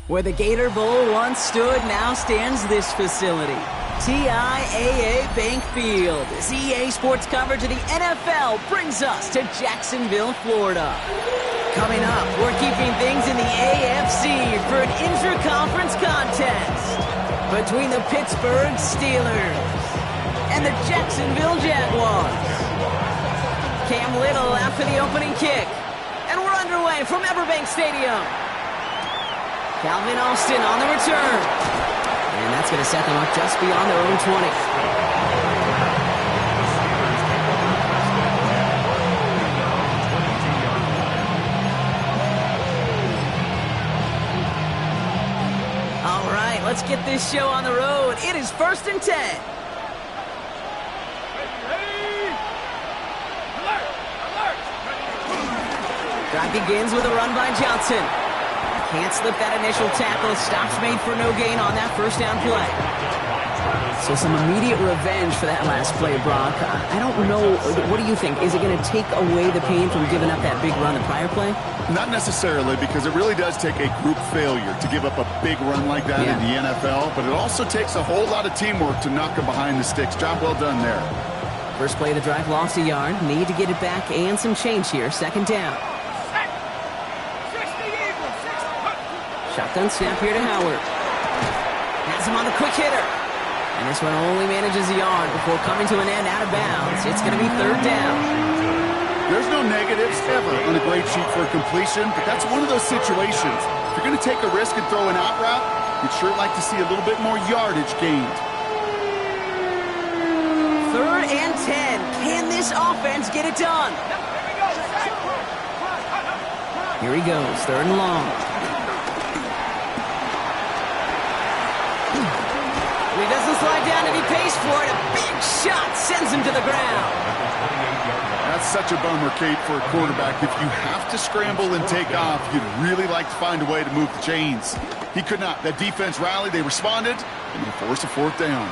Where the Gator Bowl once stood, now stands this facility. TIAA Bank Field. As EA Sports coverage of the NFL brings us to Jacksonville, Florida. Coming up, we're keeping things in the AFC for an intra-conference contest between the Pittsburgh Steelers and the Jacksonville Jaguars. Cam Little after the opening kick. And we're underway from Everbank Stadium. Calvin Austin on the return. And that's going to set them up just beyond their own 20. All right, let's get this show on the road. It is 1st and 10. Drive begins with a run by Johnson. Can't slip that initial tackle. Stops made for no gain on that first down play. So some immediate revenge for that last play, Brock. I don't know. What do you think? Is it going to take away the pain from giving up that big run the prior play? Not necessarily, because it really does take a group failure to give up a big run like that in the NFL. But it also takes a whole lot of teamwork to knock him behind the sticks. Job well done there. First play of the drive lost a yard. Need to get it back and some change here. 2nd down. Shotgun snap here to Howard. Has him on the quick hitter. And this one only manages a yard before coming to an end out of bounds. It's going to be 3rd down. There's no negatives ever on a grade sheet for a completion, but that's one of those situations. If you're going to take a risk and throw an out route, you'd sure like to see a little bit more yardage gained. 3rd and 10. Can this offense get it done? Here he goes, 3rd and long. He doesn't slide down and he pays for it. A big shot sends him to the ground. That's such a bummer, Kate, for a quarterback. If you have to scramble and take off, you'd really like to find a way to move the chains. He could not. That defense rallied, they responded, and they forced a 4th down.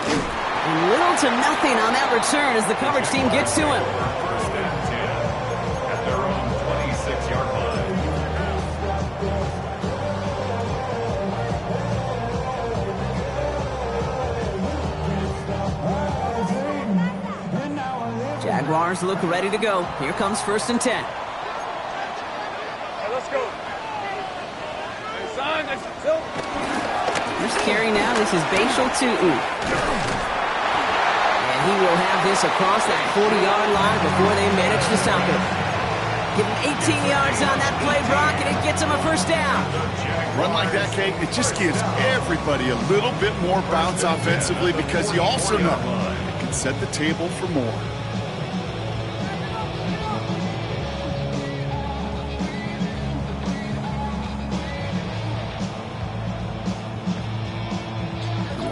And little to nothing on that return as the coverage team gets to him. At their own 26-yard line. Jaguars look ready to go. Here comes 1st and 10. Hey, let's go. Hey, son, First carry now. This is Bashal Tutu. And he will have this across that 40-yard line before they manage to stop him. Give him 18 yards on that play, Brock, and it gets him a 1st down. Run like that, Kate, it just gives everybody a little bit more bounce offensively because you also know it can set the table for more.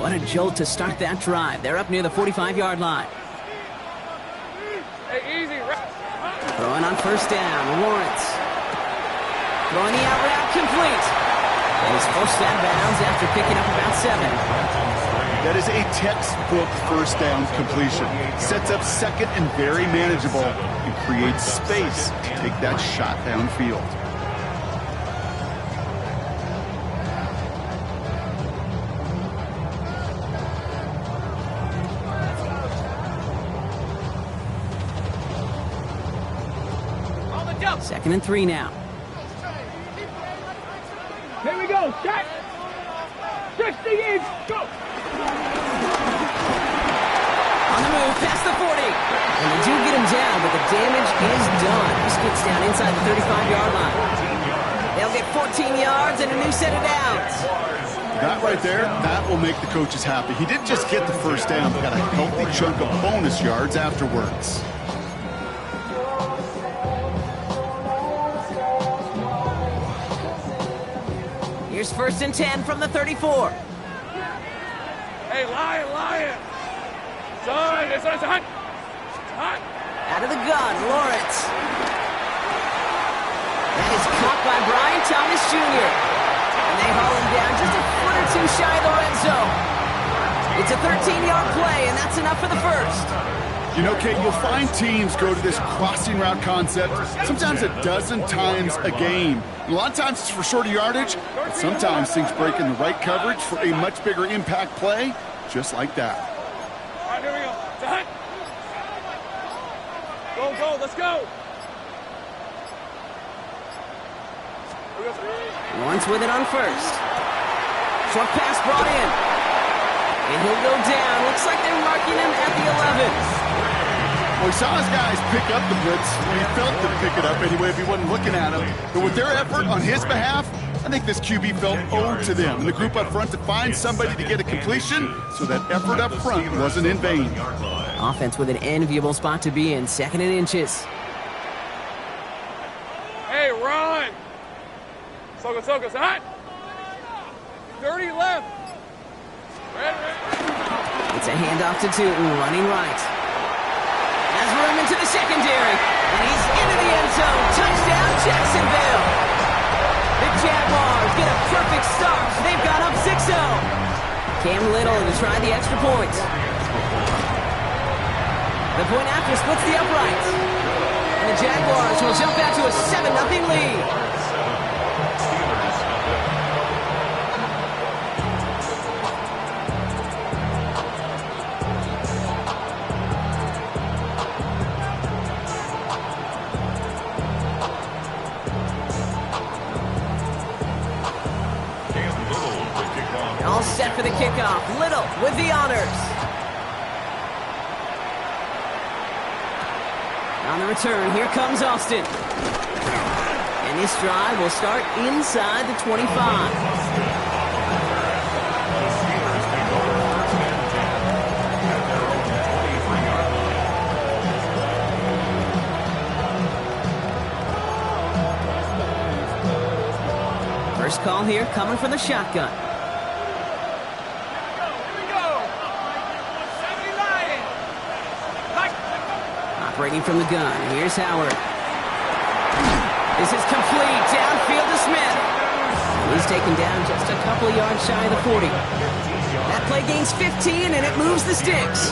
What a jolt to start that drive. They're up near the 45-yard line. Hey, easy. Throwing on 1st down, Lawrence. Throwing the out route complete. And he's forced out of bounds after picking up about 7. That is a textbook 1st down completion. Sets up 2nd and very manageable and creates space to take that shot downfield. 2nd and 3 now. Here we go. Set. 60 inch. Go. On the move, past the 40. And they do get him down, but the damage is done. He scoots down inside the 35-yard line. They'll get 14 yards and a new set of downs. That right there, that will make the coaches happy. He didn't just get the first down, he got a healthy chunk of bonus yards afterwards. Here's 1st and 10 from the 34. Hey, Lion. Son, it's hot. Out of the gun, Lawrence. That is caught by Brian Thomas Jr. And they haul him down just a foot or two shy of the red zone. It's a 13-yard play, and that's enough for the first. You know, Kate, you'll find teams go to this crossing route concept sometimes a dozen times a game. A lot of times it's for shorter yardage, but sometimes things break in the right coverage for a much bigger impact play, just like that. All right, here we go. Set. Go, let's go. Lawrence with it on 1st. Short pass brought in. And he'll go down. Looks like they're marking him at the 11. Well, he saw his guys pick up the blitz when he felt them pick it up anyway if he wasn't looking at him. But with their effort on his behalf, I think this QB felt owed to them and the group up front to find somebody to get a completion, so that effort up front wasn't in vain. Offense with an enviable spot to be in, 2nd and inches. Hey, run. Soka, hot. 30 left. Red. It's a handoff to Tootin, running right. Has room into the secondary, and he's into the end zone. Touchdown, Jacksonville. The Jaguars get a perfect start. They've got up 6-0. Cam Little to try the extra point. The point after splits the uprights. And the Jaguars will jump out to a 7-0 lead. All set for the kickoff. Little with the honors. On the return, here comes Austin. And this drive will start inside the 25. First call here coming from the shotgun. Operating from the gun, here's Howard. This is complete, downfield to Smith. He's taken down just a couple of yards shy of the 40. That play gains 15, and it moves the sticks.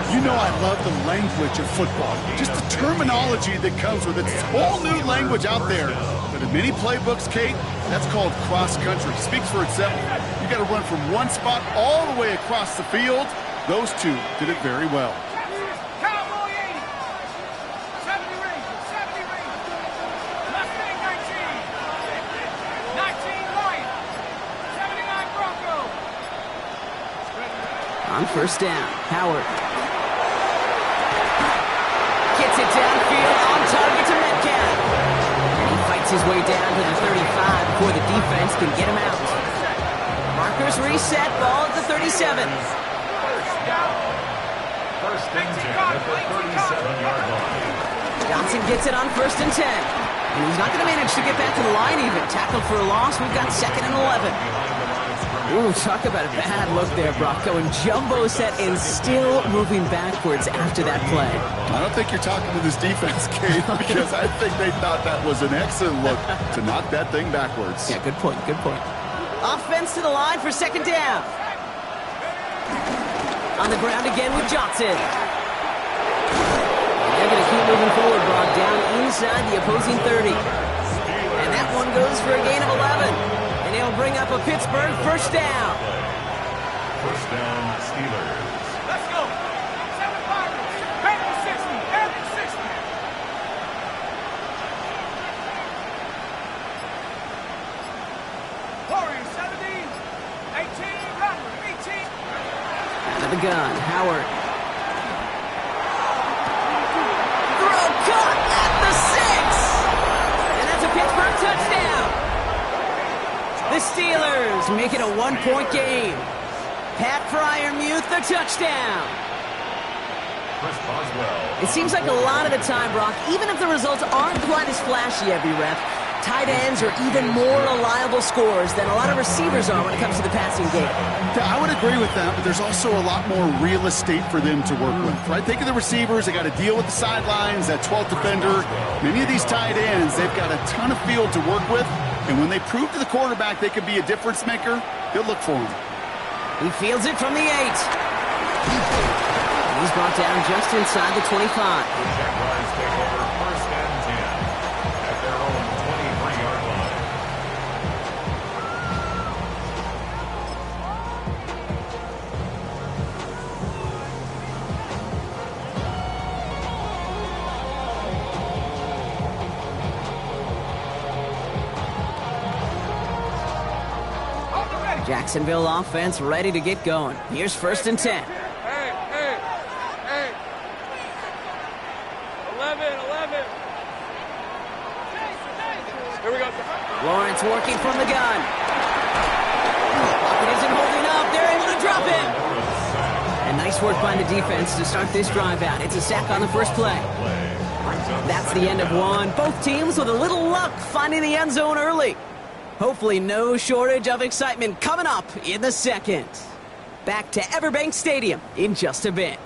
You know I love the language of football, just the terminology that comes with it. It's a whole new language out there. But in many playbooks, Kate, that's called cross-country. It speaks for itself. You got to run from one spot all the way across the field. Those two did it very well. On first down, Howard. Gets it downfield, on target to Metcalf. And he fights his way down to the 35 before the defense can get him out. Markers reset, ball at the 37. First and 10 at the 37-yard line. Johnson gets it on 1st and 10. And he's not going to manage to get back to the line even. Tackled for a loss, we've got 2nd and 11. Ooh, talk about a bad look there, Brock. Going jumbo set and still moving backwards after that play. I don't think you're talking to this defense, Kate, because I think they thought that was an excellent look to knock that thing backwards. Yeah, good point, good point. Offense to the line for 2nd down. On the ground again with Johnson. And they're going to keep moving forward, Brock, down inside the opposing 30. And that one goes for a gain of 11. And he'll bring up a Pittsburgh first down. First down, Steelers. Let's go. 7 Pirates. Back to 60. Back to 60. Out of the gun, Howard. Throw caught at the 6. And that's a Pittsburgh touchdown. The Steelers make it a 1-point game. Pat Fryermuth, the touchdown. It seems like a lot of the time, Brock, even if the results aren't quite as flashy every rep, tight ends are even more reliable scorers than a lot of receivers are when it comes to the passing game. Yeah, I would agree with that, but there's also a lot more real estate for them to work with, right? Think of the receivers. They got to deal with the sidelines, that 12th defender. Many of these tight ends, they've got a ton of field to work with, and when they prove to the quarterback they could be a difference maker, they'll look for him. He fields it from the 8. He's brought down just inside the 25. The Jaguars take over 1st and 10 at their own 23-yard line. Jacksonville offense ready to get going. Here's 1st and 10. Hey. 11. Here we go. Lawrence working from the gun. Pocket isn't holding up. They're able to drop him. And nice work by the defense to start this drive out. It's a sack on the first play. That's the end of one. Both teams with a little luck finding the end zone early. Hopefully no shortage of excitement coming up in the second. Back to Everbank Stadium in just a bit.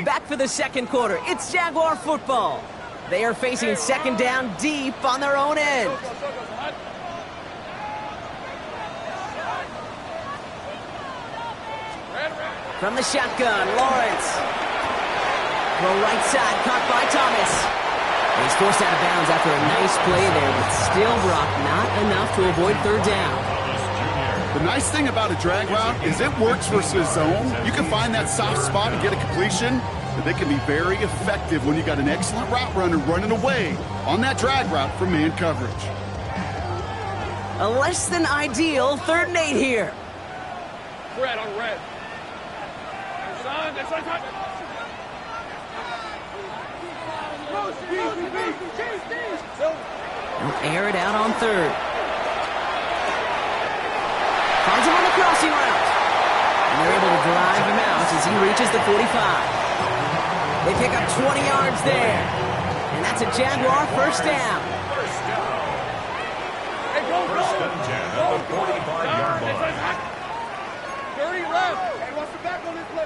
Back for the second quarter. It's Jaguar football. They are facing second down deep on their own end. From the shotgun, Lawrence. Throw right side, caught by Thomas. He's forced out of bounds after a nice play there, but still, Brock, not enough to avoid 3rd down. The nice thing about a drag route is it works versus zone. You can find that soft spot and get a completion, but they can be very effective when you got an excellent route runner running away on that drag route from man coverage. A less than ideal 3rd and 8 here. Red on red. That's on. They'll air it out on 3rd. Finds him on the crossing route. And they're able to drive him out as he reaches the 45. They pick up 20 yards there. And that's a Jaguar 1st down. First and 10 at the 45-yard line. Dirty left. Hey, what's the back on this play?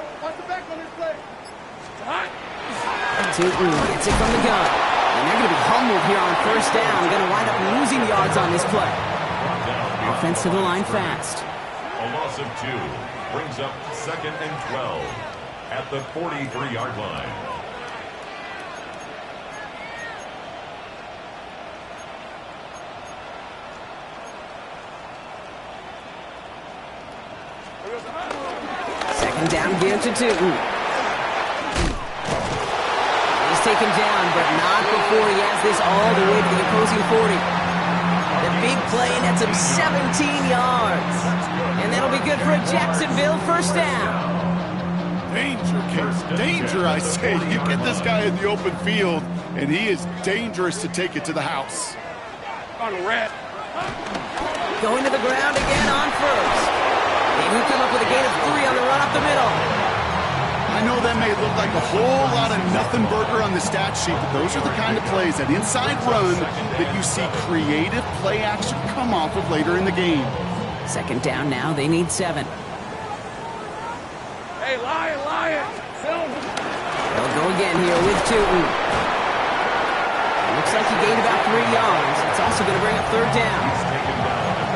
Tootin gets it from the gun. And they're going to be humbled here on 1st down. Going to wind up losing yards on this play. Offensive line fast. A loss of 2 brings up 2nd and 12 at the 43-yard line. Second down again to Tootin. He's taken down, but not before he has this all the way to the opposing 40. The big play nets him 17 yards. And that'll be good for a Jacksonville 1st down. Danger, Case. Danger, I say. You get this guy in the open field, and he is dangerous to take it to the house. On red. Going to the ground again on 1st. And he'll come up with a gain of 3 on the run up the middle. I know that may look like a whole lot of nothing burger on the stat sheet, but those are the kind of plays, that inside run, that you see creative play action come off of later in the game. Second down now, they need 7. Hey, Lion. They'll go again here with Tootin. Looks like he gained about 3 yards. It's also going to bring up 3rd down.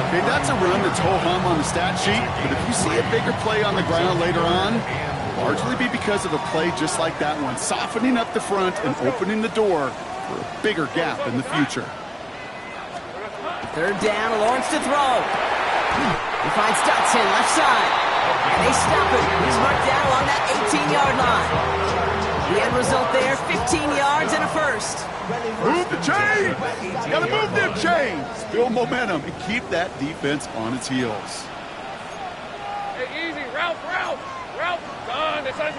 Okay, that's a run that's ho-hum on the stat sheet, but if you see a bigger play on the ground later on, largely be because of a play just like that one, softening up the front and opening the door for a bigger gap in the future. 3rd down, Lawrence to throw. He finds Dotson, left side. And they stop him. He's marked down along that 18-yard line. The end result there, 15 yards and a first. Move the chain! Gotta move them chains! Build momentum and keep that defense on its heels. Hey, easy. Ralph. Done. It's on.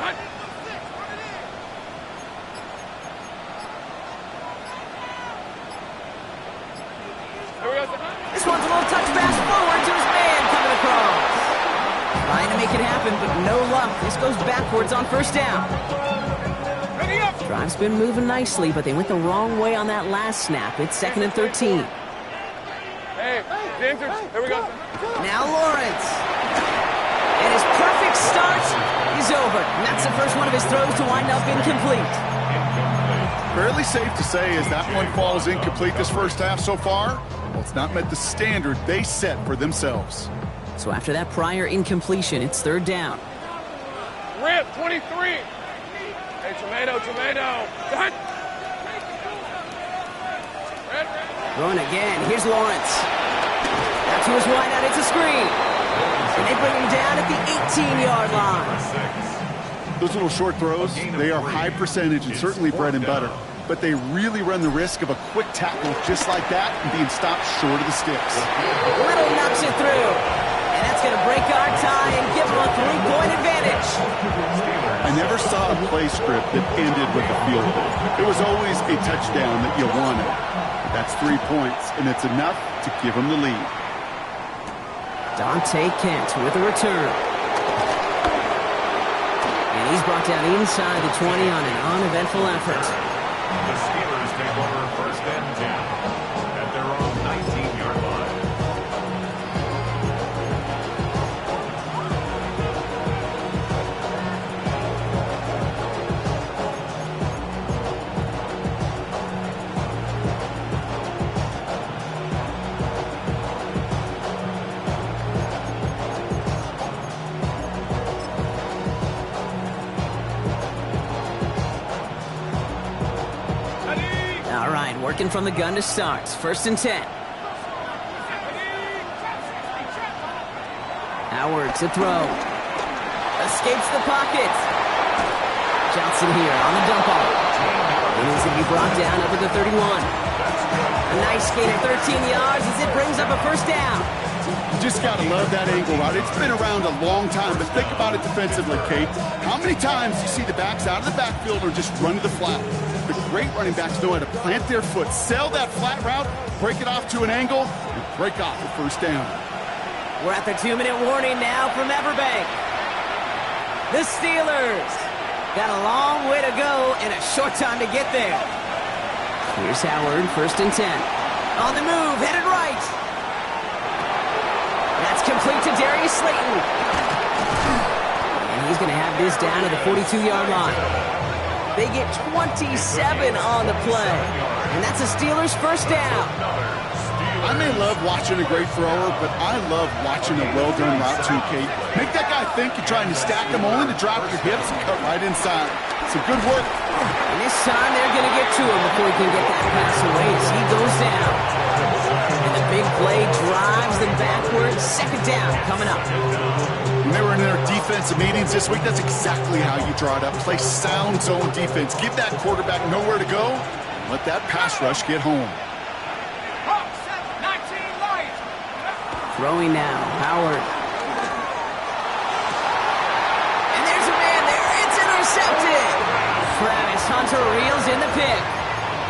This one's a little touch pass forward to his man coming across. Trying to make it happen, but no luck. This goes backwards on first down. Ready up. Drive's been moving nicely, but they went the wrong way on that last snap. It's 2nd and 13. Hey, Ginger, here we go. Now Lawrence. And his perfect start is over. And that's the first one of his throws to wind up incomplete. Fairly safe to say as that one falls incomplete this first half so far, well, it's not met the standard they set for themselves. So after that prior incompletion, it's 3rd down. Rip, 23. Hey, tomato. Done. Red. Throwing again. Here's Lawrence. Out to his wideout. It's a screen. And they bring him down at the 18-yard line. Those little short throws, they are high percentage and certainly bread and butter. But they really run the risk of a quick tackle just like that and being stopped short of the sticks. Little knocks it through. And that's going to break our tie and give them a 3-point advantage. I never saw a play script that ended with a field goal. It was always a touchdown that you wanted. That's 3 points, and it's enough to give them the lead. Dante Kent with a return. And he's brought down inside the 20 on an uneventful effort. The Steelers take over 1st and 10 at their own 19-yard line. All right, working from the gun to start. 1st and 10. Howard to throw. Escapes the pocket. Johnson here on the dump off. And he's going to be brought down up at the 31. A nice gain of 13 yards as it brings up a 1st down. You just got to love that angle, right? It's been around a long time, but think about it defensively, Kate. How many times do you see the backs out of the backfield or just run to the flat? The great running backs know how to plant their foot, sell that flat route, break it off to an angle, and break off the 1st down. We're at the 2-minute warning now from Everbank. The Steelers got a long way to go and a short time to get there. Here's Howard, 1st and 10. On the move, headed right. That's complete to Darius Slayton. And he's going to have this down to the 42-yard line. They get 27 on the play. And that's a Steelers 1st down. I may love watching a great thrower, but I love watching a well-done route too, Kate. Make that guy think you're trying to stack him only to drop your hips and cut right inside. Some good work. And this time they're going to get to him before he can get that pass away as he goes down. And the big play drives them backwards. 2nd down coming up. When they were in their defensive meetings this week, that's exactly how you draw it up. Play sound zone defense. Give that quarterback nowhere to go. Let that pass rush get home. Throwing now, Howard. And there's a man there. It's intercepted. Travis Hunter reels in the pick.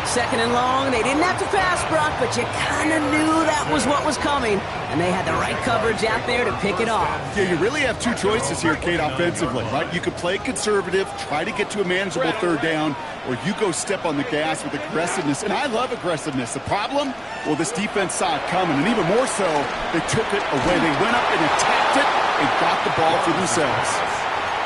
2nd and long. They didn't have to pass, Brock, but you kind of knew that was what was coming. And they had the right coverage out there to pick it off. Yeah, you really have 2 choices here, Kate, offensively, right? You could play conservative, try to get to a manageable 3rd down, or you go step on the gas with aggressiveness. And I love aggressiveness. The problem? Well, this defense saw it coming, and even more so, they took it away. They went up and attacked it and got the ball for themselves.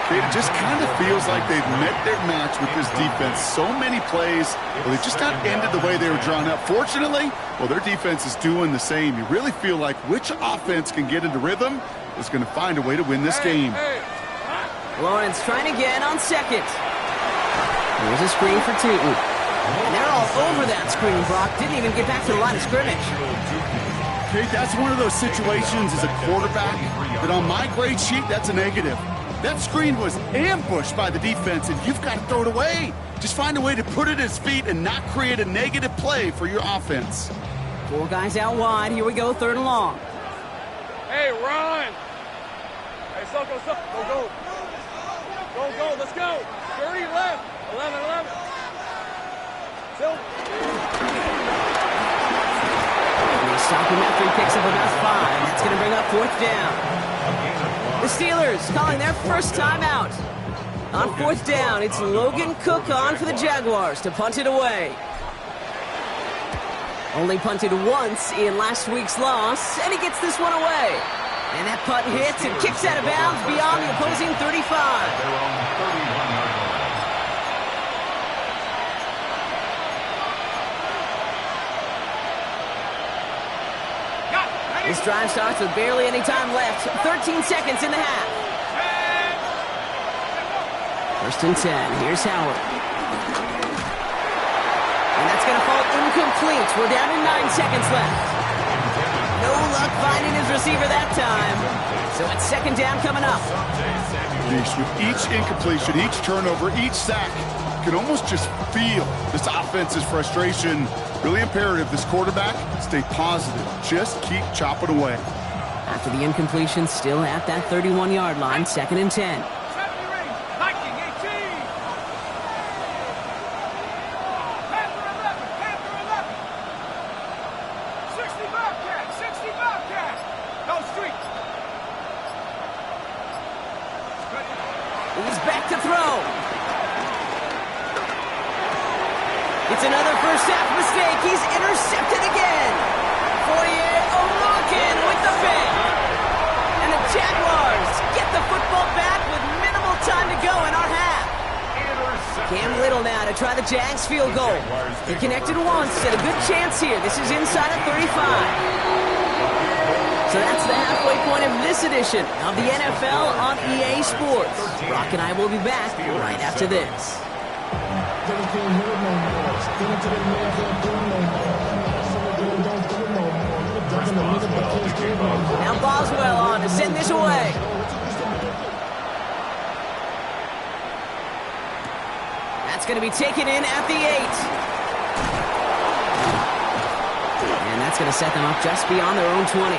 It just kind of feels like they've met their match with this defense. So many plays, well, they just not ended the way they were drawn up. Fortunately, well, their defense is doing the same. You really feel like which offense can get into rhythm is going to find a way to win this game. Lawrence trying again on 2nd. Here's a screen for Tootin. And they're all over that screen, Brock. Didn't even get back to the line of scrimmage. Kate, that's one of those situations as a quarterback that on my grade sheet, that's a negative. That screen was ambushed by the defense, and you've got to throw it away. Just find a way to put it at his feet and not create a negative play for your offense. 4 guys out wide. Here we go, 3rd and long. Hey, run! Hey, go, go. Go, let's go. 30 left. 11. Still. Stop him after he picks up about 5. That's going to bring up 4th down. The Steelers calling their first timeout. On 4th down, it's Logan Cook on for the Jaguars to punt it away. Only punted once in last week's loss, and he gets this one away. And that punt hits and kicks out of bounds beyond the opposing 35. This drive starts with barely any time left. 13 seconds in the half. 1st and 10. Here's Howard. And that's going to fall incomplete. We're down to 9 seconds left. No luck finding his receiver that time. So it's 2nd down coming up. With each incompletion, each turnover, each sack, you can almost just feel this offense's frustration. Really imperative, this quarterback, stay positive. Just keep chopping away. After the incompletion, still at that 31-yard line, 2nd and 10. He's back to throw. It's another first half mistake. He's intercepted again. Fourier O'Rourke with the pick. And the Jaguars get the football back with minimal time to go in our half. Cam Little now to try the Jags field goal. He connected once and a good chance here. This is inside of 35. So that's the halfway point of this edition of the NFL on EA Sports. Brock and I will be back right after this. Now Boswell on to send this away. That's going to be taken in at the 8. And that's going to set them up just beyond their own 20.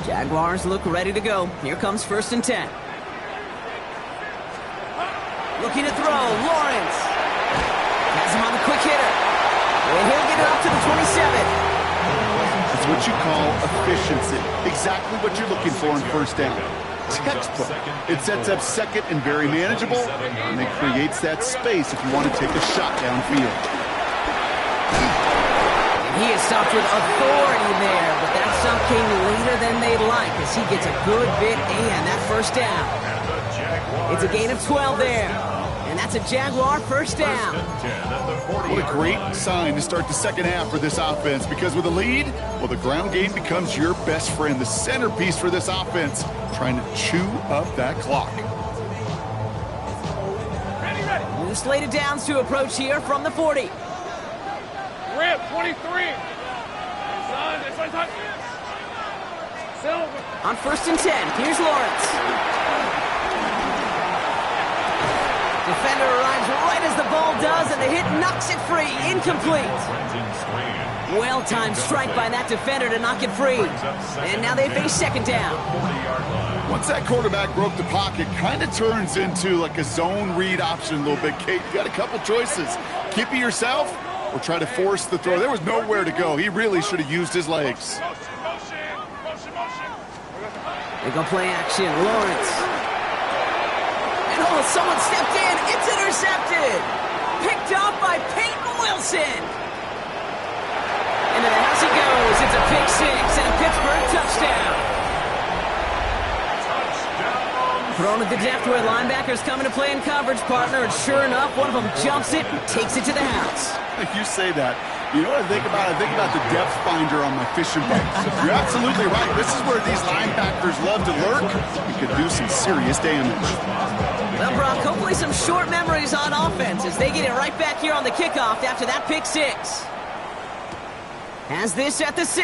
Jaguars look ready to go. Here comes 1st and 10. Looking to throw, Lawrence. Has him on the quick hitter. And he'll get it up to the 27. It's what you call efficiency. Exactly what you're looking for in 1st down. Textbook. It sets up 2nd and very manageable, and it creates that space if you want to take a shot downfield. He is stopped with authority there, but that stop came later than they'd like as he gets a good bit and that 1st down. It's a gain of 12 there, and that's a Jaguar 1st down. What a great sign to start the 2nd half for this offense, because with a lead, well, the ground game becomes your best friend, the centerpiece for this offense, trying to chew up that clock. New slated downs to approach here from the 40. Rip, 23. On 1st and 10, here's Lawrence. Defender arrives right as the ball does, and the hit knocks it free. Incomplete. Well-timed strike by that defender to knock it free. And now they face 2nd down. Once that quarterback broke the pocket, kind of turns into like a zone read option a little bit. Kate, you got a couple choices. Keep it yourself or try to force the throw. There was nowhere to go. He really should have used his legs. They go play action. Lawrence. And oh, someone stepped in. It's intercepted. Picked off by Peyton Wilson. Into the house he goes. It's a pick 6 and a Pittsburgh touchdown. Thrown at the depth where linebackers coming to play in coverage, partner, and sure enough, one of them jumps it and takes it to the house. You say that. You know what I think about? I think about the depth finder on my fishing boats. You're absolutely right. This is where these linebackers love to lurk. You could do some serious damage. Well, Brock, hopefully some short memories on offense as they get it right back here on the kickoff after that pick six. Has this at the 6. The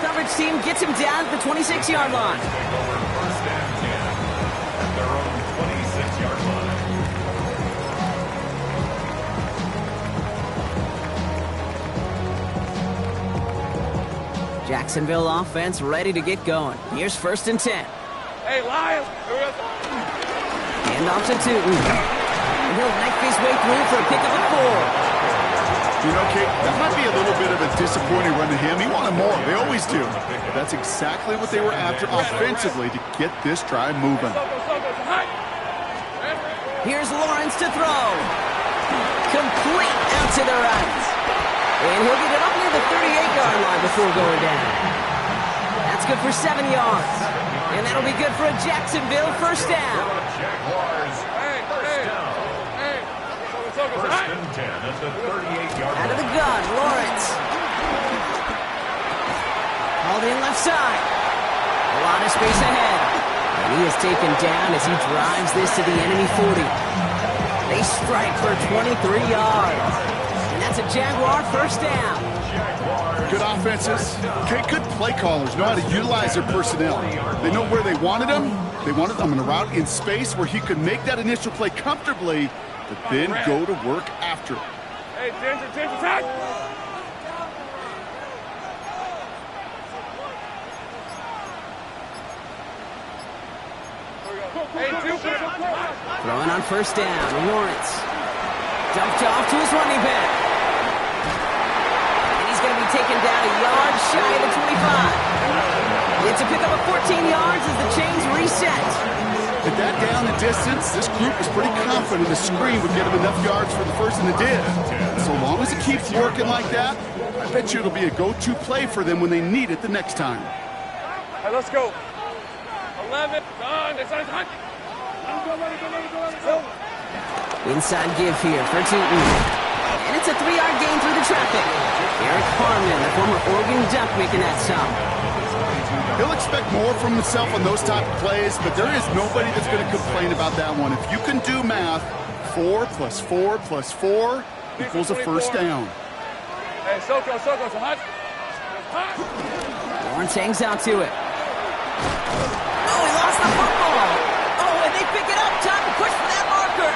coverage team gets him down at the 26-yard line. First and 10 at their own 26-yard line. Jacksonville offense ready to get going. Here's first and 10. Hey, Lions. Hand off to Tootin. And he'll knife his way through for a pickup of 4. You know, Kate, that might be a little bit of a disappointing run to him. He wanted more. They always do. But that's exactly what they were after offensively to get this drive moving. Here's Lawrence to throw. Complete out to the right. And he'll get it up near the 38-yard line before going down. That's good for 7 yards. And that'll be good for a Jacksonville first down. Jaguars, first down. First and 10 at the 38-yard line. Out of the gun, Lawrence. Called in left side. A lot of space ahead. And he is taken down as he drives this to the enemy 40. They strike for 23 yards. And that's a Jaguar first down. Good offenses. Okay, good play callers know how to utilize their personnel. They know where they wanted them. They wanted them in a route in space where he could make that initial play comfortably, but then go to work after it. Hey, attention, attack! Throwing on first down, Lawrence. Dumped off to his running back. And he's going to be taken down a yard shy of the 25. It's a pickup of 14 yards as the chains reset. With that down the distance, this group was pretty confident the screen would get him enough yards for the first, and it did. So long as it keeps working like that, I bet you it'll be a go-to play for them when they need it the next time. All right, let's go. 11, done. It's on time. Inside give here for Tootin. And it's a 3-yard gain through the traffic. Eric Harmon, the former Oregon Duck, making that stop. He'll expect more from himself on those type of plays, but there is nobody that's going to complain about that one. If you can do math, 4 plus 4 plus 4 equals a first down. Hey, Soko, it's hot. Lawrence hangs out to it. Oh, he lost the football. Oh, and they pick it up. Time to push for that marker.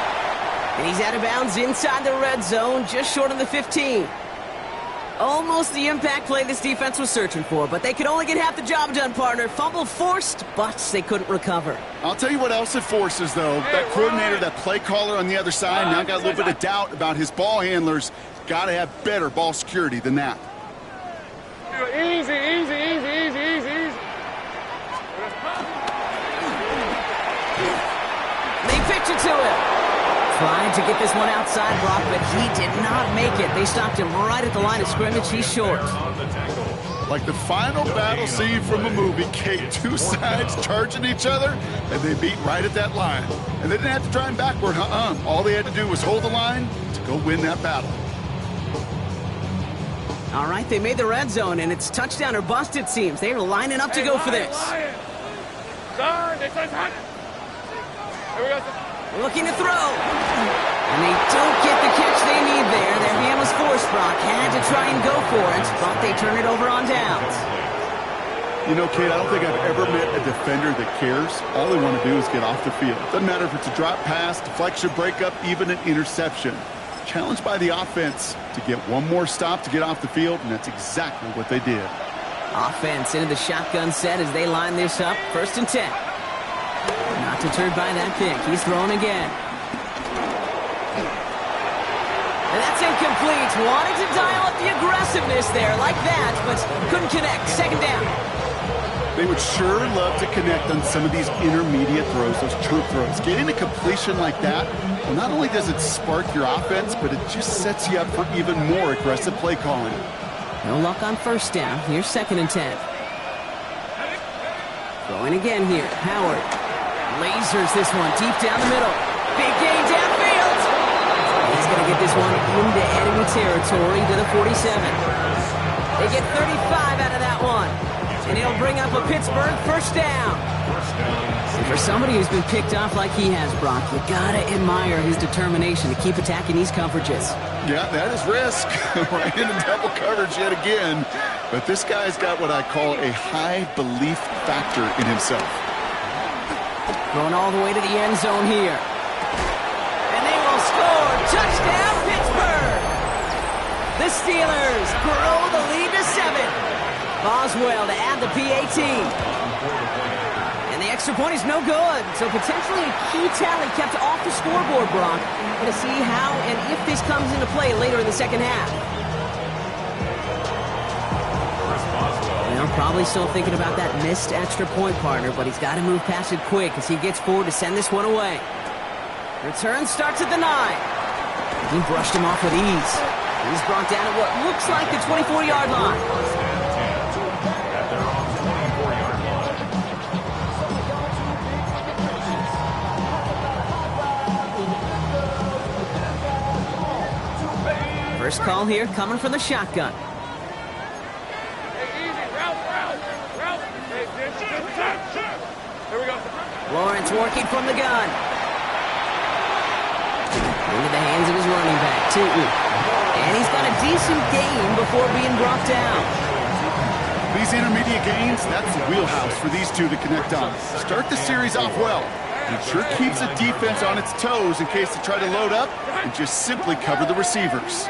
And he's out of bounds inside the red zone, just short of the 15. Almost the impact play this defense was searching for, but they could only get half the job done, partner. Fumble forced, but they couldn't recover. I'll tell you what else it forces, though. That coordinator, that play caller on the other side, now got a little bit of doubt about his ball handlers. Got to have better ball security than that. Easy. They pitch it to him. Trying to get this one outside, Brock, but he did not make it. They stopped him right at the line of scrimmage. He's short. Like the final battle scene from a movie, Kate, two sides charging each other, and they beat right at that line. And they didn't have to try him backward, All they had to do was hold the line to go win that battle. All right, they made the red zone, and it's touchdown or bust, it seems. They are lining up to go for this. Looking to throw. And they don't get the catch they need there. Their hand was forced, Brock. Had to try and go for it, but they turn it over on downs. You know, Kate, I don't think I've ever met a defender that cares. All they want to do is get off the field. Doesn't matter if it's a drop pass, deflection, breakup, even an interception. Challenged by the offense to get one more stop to get off the field, and that's exactly what they did. Offense into the shotgun set as they line this up. First and 10. Not deterred by that pick. He's throwing again. And that's incomplete. Wanted to dial up the aggressiveness there like that, but couldn't connect. Second down. They would sure love to connect on some of these intermediate throws, those chunk throws. Getting a completion like that, well, not only does it spark your offense, but it just sets you up for even more aggressive play calling. No luck on first down. Here's second and 10. Throwing again here. Howard lasers this one deep down the middle. Big gain downfield. He's going to get get this one into enemy territory to the 47. They get 35 out of that one. And it'll bring up a Pittsburgh first down. And for somebody who's been picked off like he has, Brock, you gotta admire his determination to keep attacking these coverages. Yeah, that is risk. Right into double coverage yet again. But this guy's got what I call a high belief factor in himself. Going all the way to the end zone here. And they will score. Touchdown, Pittsburgh! The Steelers grow the lead to 7. Boswell to add the PAT. And the extra point is no good. So potentially a key tally kept off the scoreboard, Brock. Going to see how and if this comes into play later in the second half. Well, probably still thinking about that missed extra point, partner, but he's got to move past it quick as he gets forward to send this one away. Return starts at the 9. He brushed him off with ease. He's brought down at what looks like the 24-yard line. First call here coming from the shotgun. Hey, easy. Route. Hey, here we go. Lawrence working from the gun. Into the hands of his running back, too. And he's got a decent gain before being brought down. These intermediate gains, that's the wheelhouse for these two to connect on. Start the series off well. It sure keeps the defense on its toes in case they try to load up and just simply cover the receivers.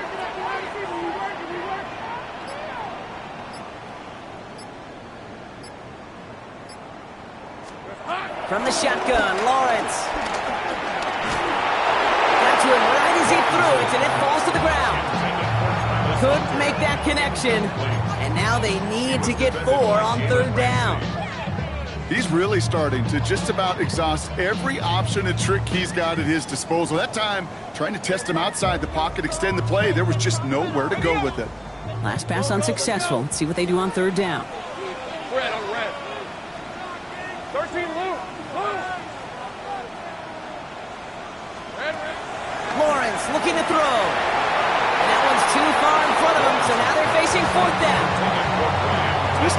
From the shotgun, Lawrence. Got to him right as he threw it, and it falls to the ground. Couldn't make that connection, and now they need to get 4 on third down. He's really starting to just about exhaust every option and trick he's got at his disposal. That time, trying to test him outside the pocket, extend the play, there was just nowhere to go with it. Last pass unsuccessful. Let's see what they do on third down. Red on red. 13 loop. Lawrence looking to throw. And that one's too far in front of him, so now they're facing fourth down. This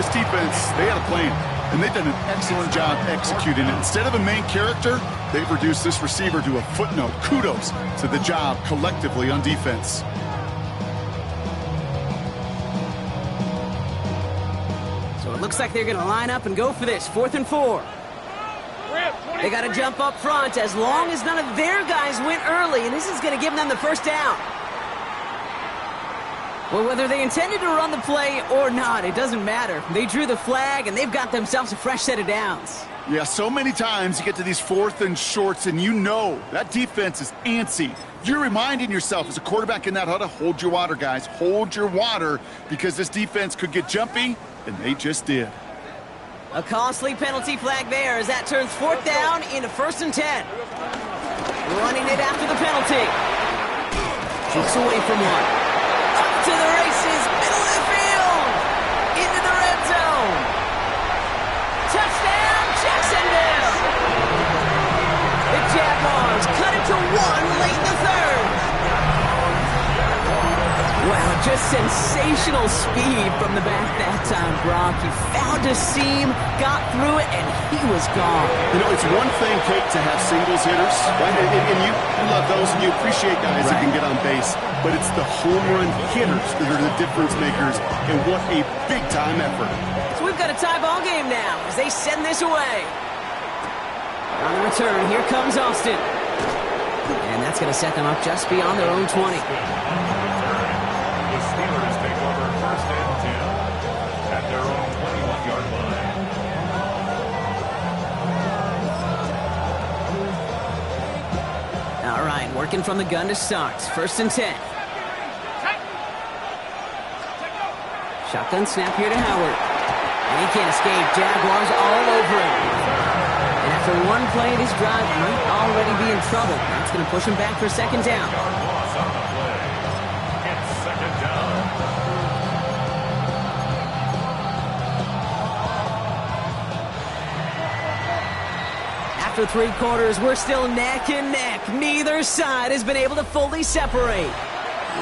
defense, they had a plan, and they've done an excellent job executing it. Instead of a main character, they've reduced this receiver to a footnote. Kudos to the job collectively on defense. So it looks like they're going to line up and go for this, 4th and 4. They got to jump up front as long as none of their guys went early, and this is going to give them the first down. Well, whether they intended to run the play or not, it doesn't matter. They drew the flag, and they've got themselves a fresh set of downs. Yeah, so many times you get to these 4th and shorts, and you know that defense is antsy. You're reminding yourself as a quarterback in that huddle, hold your water, guys. Hold your water, because this defense could get jumpy, and they just did. A costly penalty flag there as that turns 4th down into 1st and 10. Running it after the penalty. Kicks away from one. Up to the races, middle of the field. Into the red zone. Touchdown, Jacksonville. The Jaguars cut it to 1 late in the 3rd. Wow, just sensational speed from the back that time, Brock. He found a seam, got through it, and he was gone. You know, it's one thing, Kate, to have singles hitters, right? And you love those, and you appreciate guys that can get on base. But it's the home run hitters that are the difference makers, and what a big-time effort. So we've got a tie ball game now as they send this away. On the return, here comes Austin. And that's going to set them up just beyond their own 20. Steelers take over 1st and 10 at their own 21-yard line. All right, working from the gun to start. 1st and 10. Shotgun snap here to Howard. And he can't escape. Jaguars all over him. And after one play, this drive might already be in trouble. That's going to push him back for 2nd down. Loss on the play. It's 2nd down. After 3 quarters, we're still neck and neck. Neither side has been able to fully separate.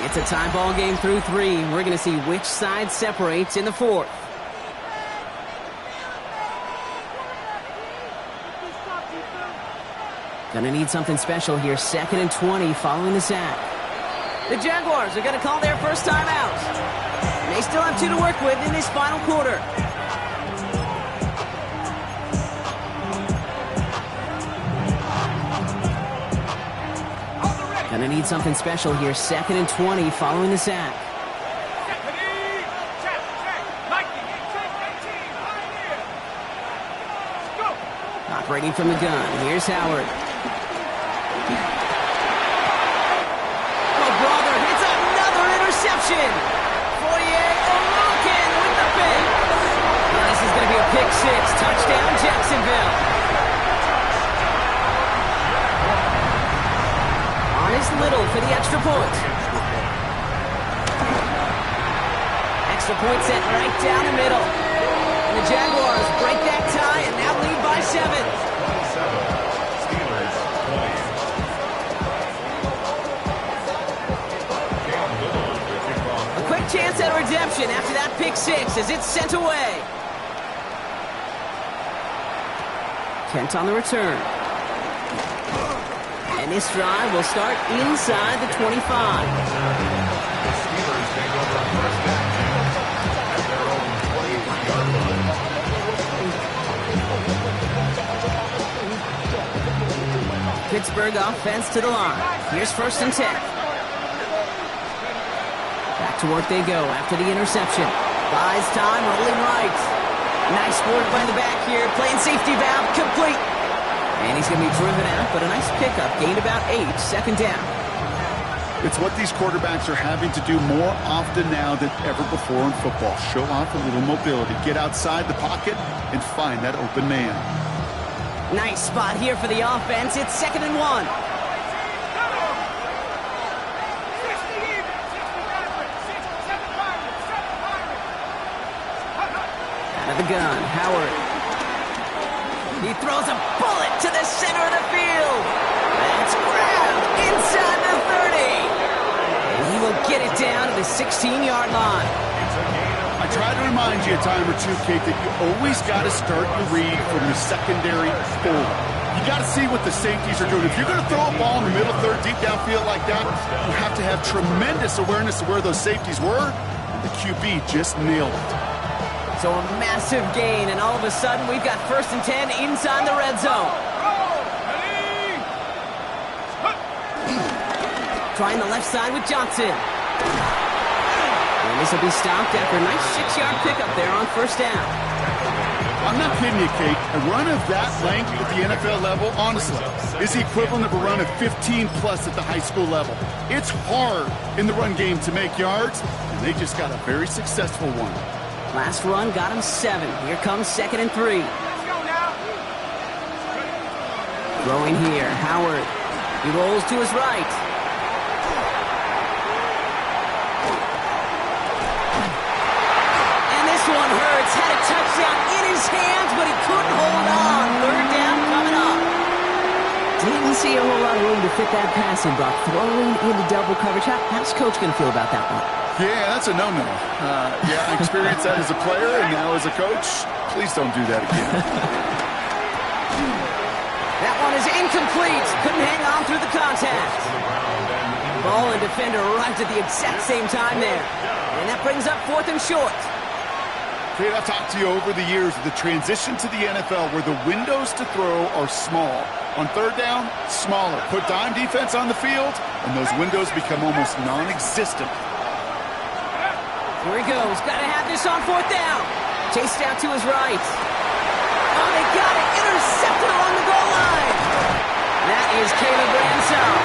It's a tie ball game through 3. We're going to see which side separates in the 4th. Gonna need something special here. 2nd and 20 following the sack. The Jaguars are gonna call their first timeout. They still have 2 to work with in this final quarter. Gonna need something special here. 2nd and 20 following the sack. Operating from the gun. Here's Howard. Oh, brother, it's another interception. Fourier Oroken with the pick. Well, this is going to be a pick 6. Touchdown, Jacksonville. On is Little for the extra point. Extra point set right down the middle. And the Jaguars break that tie and now lead by 7. Chance at redemption after that pick 6 as it's sent away. Kent on the return. And this drive will start inside the 25. The Steelers take over first down at their own 23-yard line. Pittsburgh offense to the line. Here's 1st and 10. Back to work they go after the interception. Buys time, rolling right. Nice work by the back here. Playing safety valve, complete. And he's going to be driven out, but a nice pickup. Gained about 8, 2nd down. It's what these quarterbacks are having to do more often now than ever before in football. Show off a little mobility. Get outside the pocket and find that open man. Nice spot here for the offense. It's 2nd and 1. The gun, Howard. He throws a bullet to the center of the field. That's grabbed inside the 30. And he will get it down to the 16-yard line. I try to remind you a time or two, Kate, that you always got to start your read from your secondary forward. You got to see what the safeties are doing. If you're going to throw a ball in the middle third, deep downfield like that, you have to have tremendous awareness of where those safeties were. And the QB just nailed it. So a massive gain, and all of a sudden we've got 1st and 10 inside the red zone. Trying the left side with Johnson. And this will be stopped after a nice 6-yard pickup there on 1st down. I'm not kidding you, Kate. A run of that length at the NFL level, honestly, is the equivalent of a run of 15-plus at the high school level. It's hard in the run game to make yards, and they just got a very successful one. Last run got him 7. Here comes 2nd and 3. Throwing here, Howard. He rolls to his right. And this one hurts. Had a touchdown in his hands, but he couldn't hold on. 3rd down coming up. Didn't see a whole lot of room to fit that passing, Buck. Throwing into double coverage. How's Coach going to feel about that one? Yeah, that's a no-no. I experienced that as a player and now as a coach. Please don't do that again. That one is incomplete. Couldn't hang on through the contact. Ball and defender arrived at the exact same time there. And that brings up 4th and short. Kate, I've talked to you over the years of the transition to the NFL where the windows to throw are small. On 3rd down, smaller. Put dime defense on the field, and those windows become almost non-existent. Here he goes. Got to have this on 4th down. Chased out to his right. Oh, they got it. Intercepted along the goal line. That is Caleb Ransom.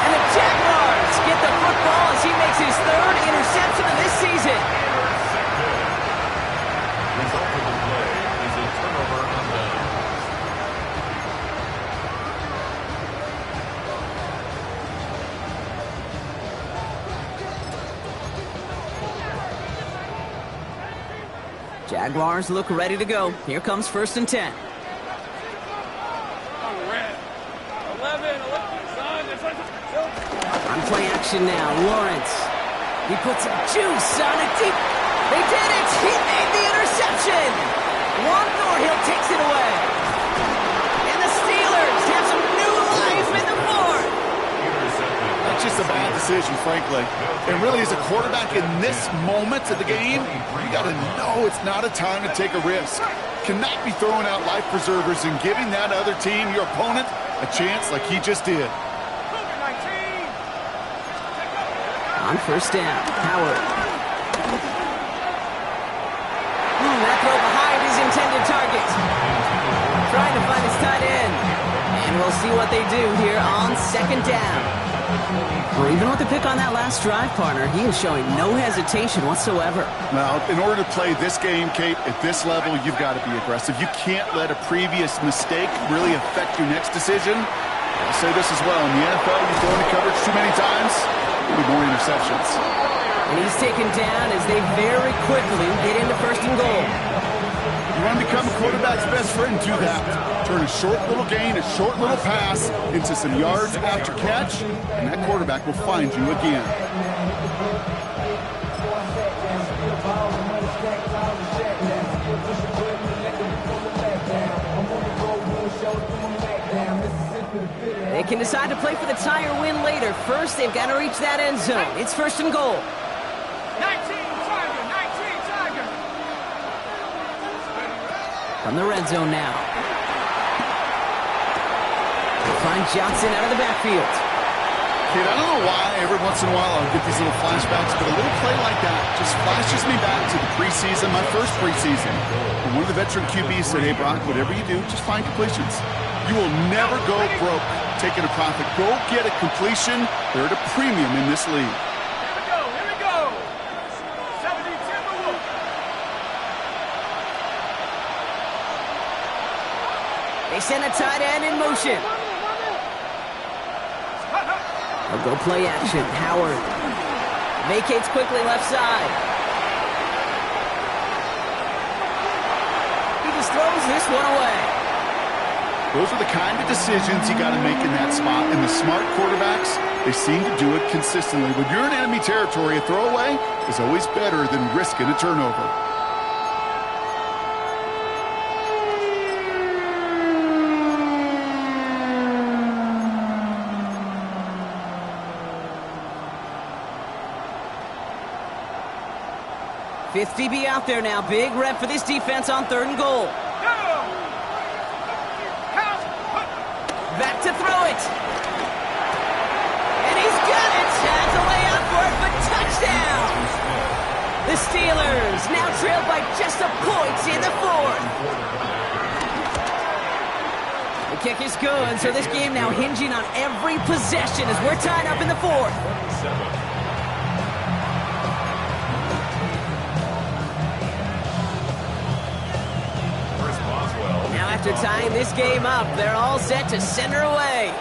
And the Jaguars get the football as he makes his 3rd interception of this season. Result of the play is a turnover on down. Jaguars look ready to go. Here comes 1st and 10. On play action now, Lawrence. He puts some juice on it deep. They did it! He made the interception! Juan Thornhill takes it away. And the Steelers have some new life in the fourth. That's just a bad decision, frankly. And really, as a quarterback in this moment of the game, you got to know it's not a time to take a risk. Cannot be throwing out life preservers and giving that other team, your opponent, a chance like he just did. On first down, Howard. That throw behind his intended target. Trying to find his tight end. And we'll see what they do here on second down. Well, even with the pick on that last drive, partner, he is showing no hesitation whatsoever. Well, in order to play this game, Kate, at this level, you've got to be aggressive. You can't let a previous mistake really affect your next decision. I'll say this as well. In the NFL, you throw into coverage too many times, there'll be more interceptions. And he's taken down as they very quickly get into first and goal. You want to become a quarterback's best friend, do that. Turn a short little gain, a short little pass into some yards after catch, and that quarterback will find you again. They can decide to play for the tie or win later. First, they've got to reach that end zone. It's first and goal. 19 Tiger. From the red zone now. They find Johnson out of the backfield. Kid, I don't know why every once in a while I'll get these little flashbacks, but a little play like that just flashes me back to the preseason, my first preseason. And one of the veteran QBs said, hey, Brock, whatever you do, just find completions. You will never go broke taking a profit. Go get a completion. They're at a premium in this league. Here we go. 70 Timberwolves. They send a tight end in motion. They'll go play action. Howard vacates quickly left side. He just throws this one away. Those are the kind of decisions you got to make in that spot. And the smart quarterbacks, they seem to do it consistently. When you're in enemy territory, a throwaway is always better than risking a turnover. Fifth DB out there now. Big rep for this defense on third and goal. Back to throw it. And he's got it. Has a way out for it, but touchdown. The Steelers now trailed by just a point in the fourth. The kick is good, so this game now hinging on every possession as we're tied up in the fourth. After tying this game up, they're all set to send her away.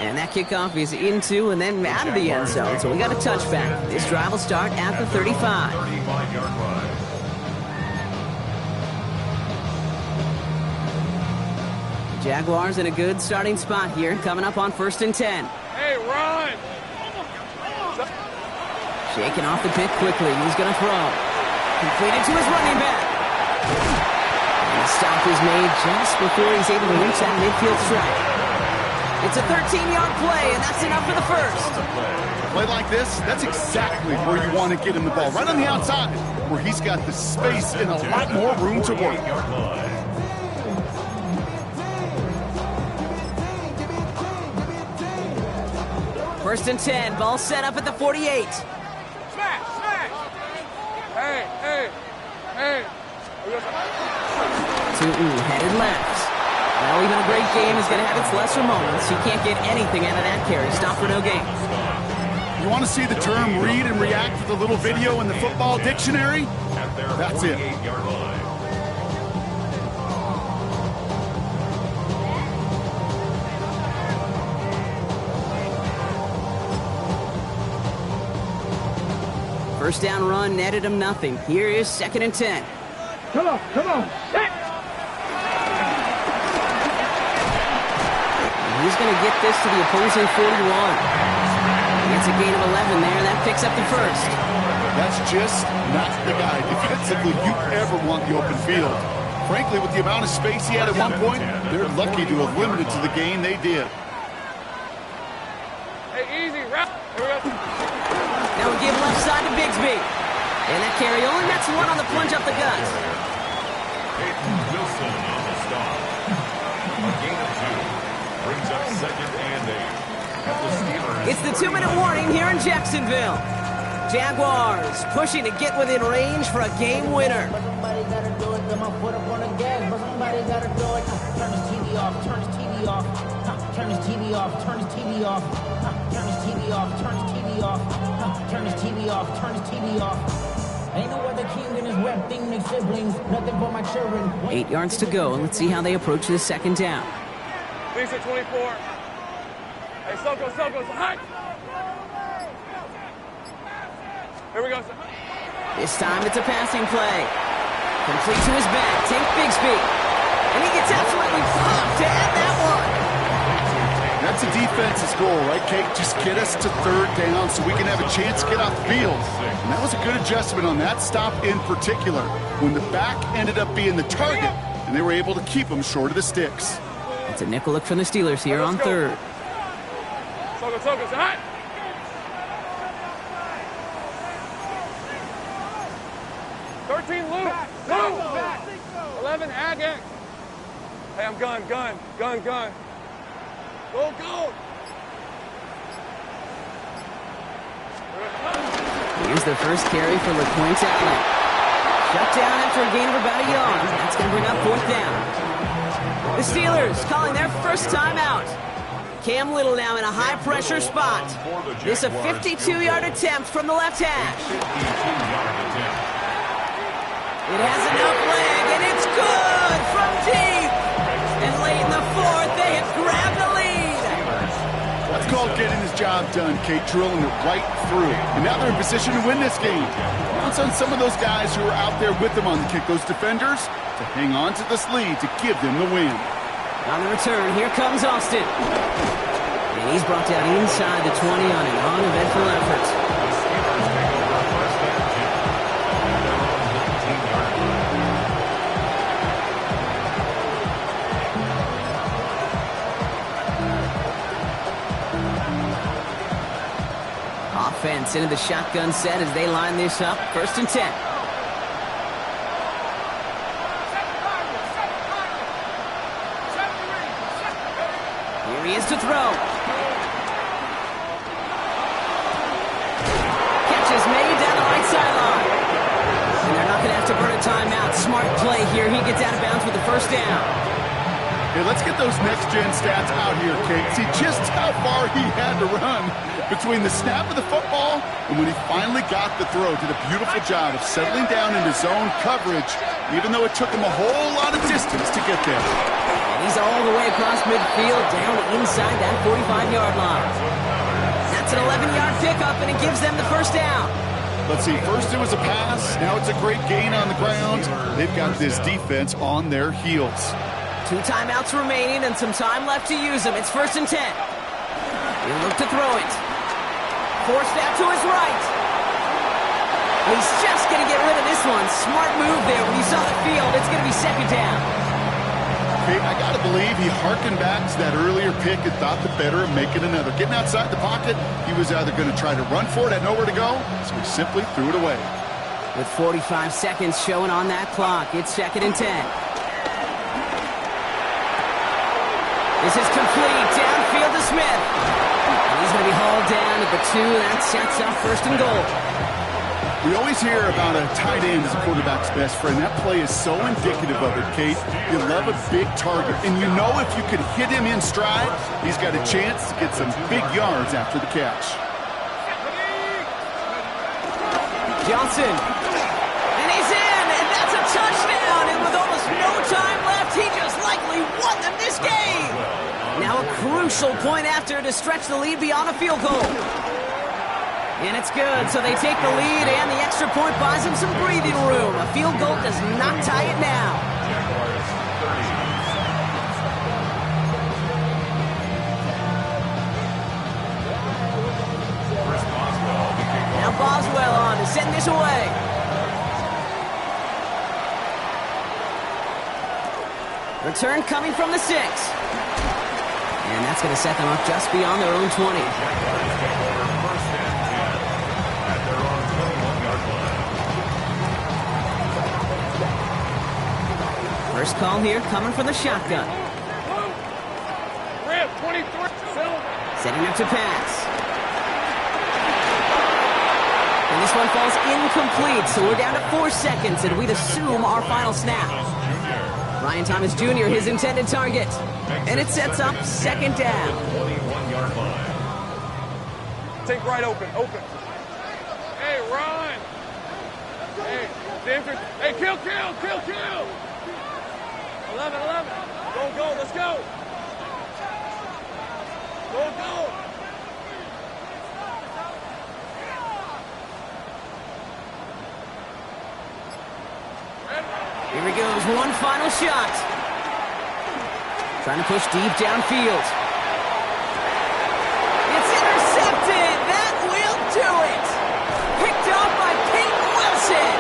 And that kickoff is into and then out of the end zone, so we got a touchback. This drive will start at the 35. 35-yard line. Jaguars in a good starting spot here, coming up on 1st and 10. Hey, run! Shaking off the pick quickly. He's going to throw. Completed to his running back. And the stop is made just before he's able to reach that midfield strike. It's a 13-yard play, and that's enough for the first. A play like this, that's exactly where you want to get him the ball. Right on the outside, where he's got the space and a lot more room to work. First and 10, ball set up at the 48. Hey. Tootin headed left. Well, even a great game is going to have its lesser moments. You can't get anything out of that carry. Stop for no gain. You want to see the term read and react with a little video in the football dictionary? That's it. First down run netted him nothing. Here is 2nd and 10. Come on. He's going to get this to the opposing 41. It's a gain of 11 there. That picks up the first. That's just not the guy defensively you ever want the open field. Frankly, with the amount of space he had at one point, they're lucky to have limited to the gain they did. Hey, easy, wrap. Here we go. Now we give left side to Bigsby. And that carry only nets one on the plunge up the gut. Wilson on the stop. A gain of 2 brings up 2nd and 8. At the Steelers. It's the 2-minute warning here in Jacksonville. Jaguars pushing to get within range for a game winner. But somebody gotta do it. Got my foot up on the gas, but somebody gotta do it. Turn his TV off. Turn his TV off. Turn his TV off. Turn his TV off. Turn his TV off. Turn his TV off. Turn his TV off. Turn his TV off. Ain't no other king in his rep thing, they siblings. Nothing but my children. 8 yards to go, and let's see how they approach this second down. Lisa 24. Hey, Soko, high. Here we go, sir. This time it's a passing play. Complete to his back. Take Bigsby. And he gets absolutely pumped to add that one. That's a defense's goal, right, Kate? Just get us to 3rd down so we can have a chance to get off the field. And that was a good adjustment on that stop in particular, when the back ended up being the target, and they were able to keep him short of the sticks. It's a nickel look from the Steelers here on 3rd. Soko, high. 13 loop. 11 Agak. Hey, I'm gun. Go. Here's the first carry for LeQuint Allen. Shut down after a gain of about a yard. That's going to bring up 4th down. The Steelers calling their first timeout. Cam Little now in a high-pressure spot. This a 52-yard attempt from the left hash. 52-yard attempt. It has enough leg, and it's good from deep. And late in the 4th, they have grabbed the lead. That's called getting his job done, Kate, drilling it right through. And now they're in position to win this game. Counts on some of those guys who are out there with them on the kick, those defenders, to hang on to this lead to give them the win. On the return, here comes Austin. And he's brought down inside the 20 on an uneventful effort. Offense into the shotgun set as they line this up. 1st and 10. Here he is to throw. Catch is made down the right sideline. And they're not going to have to burn a timeout. Smart play here. He gets out of bounds for the 1st down. Hey, let's get those next-gen stats out here, Kate. See just how far he had to run between the snap of the football and when he finally got the throw. Did a beautiful job of settling down into zone coverage, even though it took him a whole lot of distance to get there. And he's all the way across midfield, down inside that 45-yard line. That's an 11-yard pickup, and it gives them the 1st down. Let's see, first it was a pass, now it's a great gain on the ground. They've got this defense on their heels. 2 timeouts remaining and some time left to use them. It's 1st and 10. He'll look to throw it. Forced out to his right. He's just going to get rid of this one. Smart move there. When you saw the field, it's going to be 2nd down. Kate, I got to believe he hearkened back to that earlier pick and thought the better of making another. Getting outside the pocket, he was either going to try to run for it, had nowhere to go, so he simply threw it away. With 45 seconds showing on that clock, it's 2nd and 10. This is complete, downfield to Smith. And he's going to be hauled down at the 2. That sets up 1st and goal. We always hear about a tight end as a quarterback's best friend. That play is so indicative of it, Kate. You love a big target, and you know if you could hit him in stride, he's got a chance to get some big yards after the catch. Johnson. And he's in, and that's a touchdown. And with almost no time left, he just likely won them this game. Now a crucial point after to stretch the lead beyond a field goal. And it's good, so they take the lead, and the extra point buys them some breathing room. A field goal does not tie it now. stays away. Return coming from the 6. And that's going to set them up just beyond their own 20. First call here coming from the shotgun. Rip, 23. Setting up to pass. And this one falls incomplete, so we're down to 4 seconds, and we'd assume our final snap. Ryan Thomas Jr., his intended target. And it sets up second down. Take right open. Hey, Ron. Hey, Denver. Hey, kill. 11. Go, let's go. Go. Here he goes, one final shot. Trying to push deep downfield. It's intercepted. That will do it. Picked off by Peyton Wilson.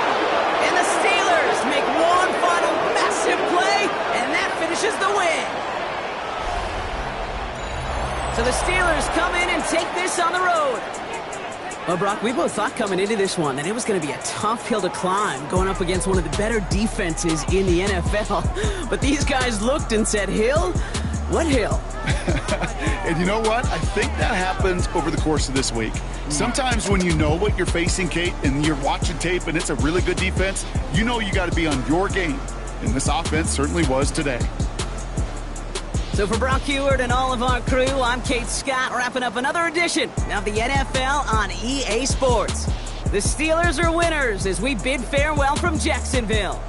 And the Steelers make one final massive play, and that finishes the win. So the Steelers come in and take this on the road. Well, Brock, we both thought coming into this one that it was going to be a tough hill to climb, going up against one of the better defenses in the NFL. But these guys looked and said, Hill? What hill? And you know what? I think that happens over the course of this week. Sometimes when you know what you're facing, Kate, and you're watching tape and it's a really good defense, you know you got to be on your game. And this offense certainly was today. So for Brock Heward and all of our crew, I'm Kate Scott, wrapping up another edition of the NFL on EA Sports. The Steelers are winners as we bid farewell from Jacksonville.